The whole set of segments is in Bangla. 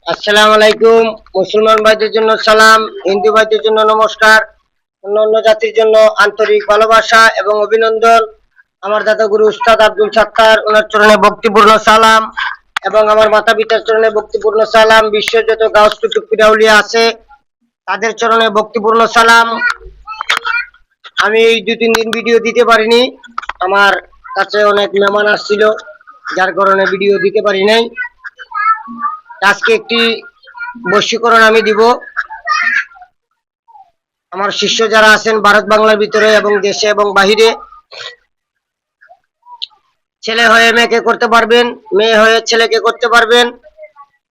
আসসালামু আলাইকুম। মুসলমান ভাইদের জন্য সালাম, হিন্দু ভাইদের জন্য নমস্কার, অন্যান্য জাতির জন্য আন্তরিক ভালোবাসা এবং অভিনন্দন। আমার দাদা গুরু উস্তাদ আব্দুল সাত্তার, ওনার চরণে ভক্তিপূর্ণ সালাম এবং আমার মাতা পিতার চরণে ভক্তিপূর্ণ সালাম। বিশ্বের যত গাউস কুতুব পীর আউলিয়া আছে তাদের চরণে ভক্তিপূর্ণ সালাম। আমি এই 2-3 দিন ভিডিও দিতে পারিনি, আমার কাছে অনেক মেহমান আসছিল, যার কারণে ভিডিও দিতে পারি নাই। আজকে একটি বশীকরণ আমি দিব। আমার শিষ্য যারা আছেন ভারত বাংলার ভিতরে এবং দেশে এবং বাহিরে, ছেলে হয়ে মেয়েকে করতে পারবেন, মেয়ে হয়ে ছেলেকে করতে পারবেন,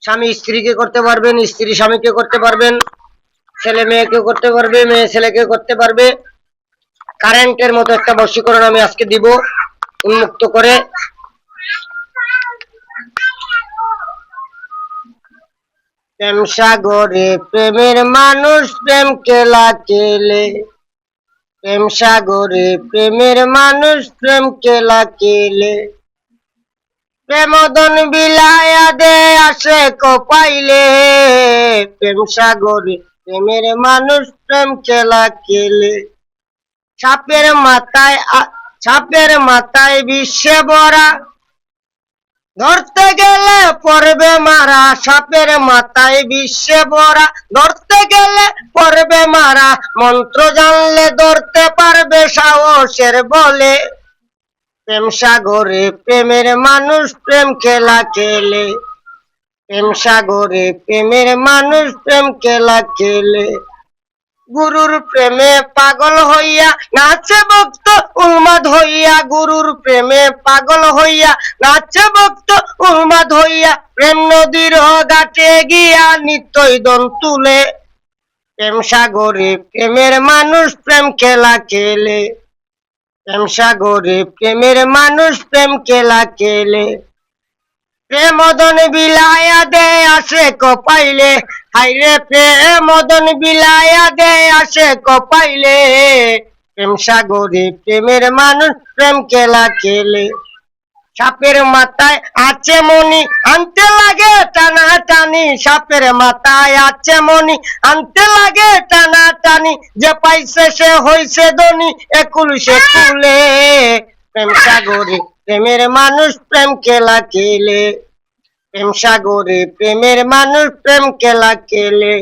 স্বামী স্ত্রীকে করতে পারবেন, স্ত্রী স্বামীকে করতে পারবেন, ছেলে মেয়েকে করতে পারবে, মেয়ে ছেলেকে করতে পারবে। কারেন্টের মতো একটা বশীকরণ আমি আজকে দিব, উন্মুক্ত করে। প্রেম সাগরে প্রেমের মানুষ প্রেম খেলা খেলে, প্রেম সাগরে প্রেমের মানুষ প্রেম খেলা খেলে, প্রেমদন বিলায়া দে আসে কপাইলে, প্রেম সাগরে প্রেমের মানুষ প্রেম খেলা খেলে। সাপের মাথায় বিশ্বে ভরা, ধরতে গেলে পড়বে মারা। সাপের মাথায় বিশ্বে ভরা, ধরতে গেলে পড়বে মারা। মন্ত্র জানলে ধরতে পারবে সাহসের বলে। প্রেম সাগরে প্রেমের মানুষ প্রেম খেলা খেলে, প্রেম সাগরে প্রেমের মানুষ প্রেম খেলা খেলে। গুরুর প্রেমে পাগল হইয়া নাচে ভক্ত উন্মাদ হইয়া, গুরুর প্রেমে পাগল হইয়া নাচে ভক্ত উন্মাদ হইয়া। প্রেম নদীর ঘাটে গিয়া নিত্যই দন তুলে। প্রেম সাগরে প্রেমের মানুষ প্রেম খেলা খেলে, প্রেম সাগরে প্রেমের মানুষ প্রেম খেলা খেলে। প্রেমদন বিলায়া দে আসে কপাইলে, হাইরে প্রেমদন বিলায়া দে আসে কপাইলে। প্রেম সাগরে প্রেমের মানুষ প্রেম খেলা খেলে। সাপের মাথায় আছে মনি আনতে লাগে টানা টানি, সাপের মাথায় আছে মনি আনতে লাগে টানা টানি। যে পাইছে সে হইছে ধনী, একুল সে কুলে। প্রেম সাগরে প্রেমের মানুষ প্রেম খেলা খেলে, প্রেম সাগরে প্রেমের মানুষ প্রেম খেলা খেলে।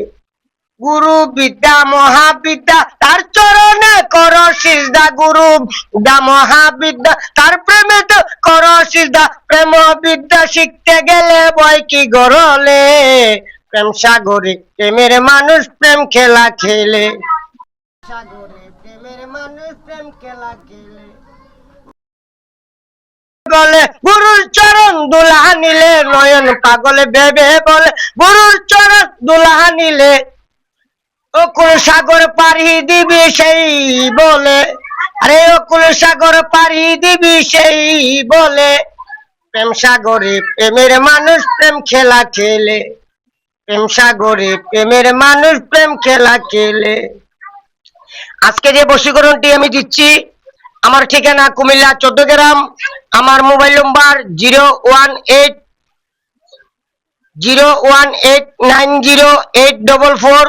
গুরু বিদ্যা মহাবিদ্যা তার চরণে কর সিজদা, গুরু বিদ্যা মহাবিদ্যা তার প্রেমে তো কর সিজদা। প্রেম বিদ্যা শিখতে গেলে বই কি গরলে। প্রেম সাগরে প্রেমের মানুষ প্রেম খেলা খেলে, সাগরে প্রেমের মানুষ প্রেম খেলা খেলে। বলে গুরুর চরণ দুলাহা নিলে, নয়ন পাগলে ভেবে বলে গুরুর চরণ দুলাহা নিলে। অকুল সাগর পাড়ি দিবি সেই বলে, আরে অকুল সাগর পাড়ি দিবি সেই বলে। প্রেম সাগরে প্রেমের মানুষ প্রেম খেলা খেলে, প্রেম সাগরে প্রেমের মানুষ প্রেম খেলা খেলে। আজকে যে বশীকরণটি আমি দিচ্ছি, আমার ঠিকানা কুমিল্লা 14 গ্রাম। আমার মোবাইল নম্বর 01890890844।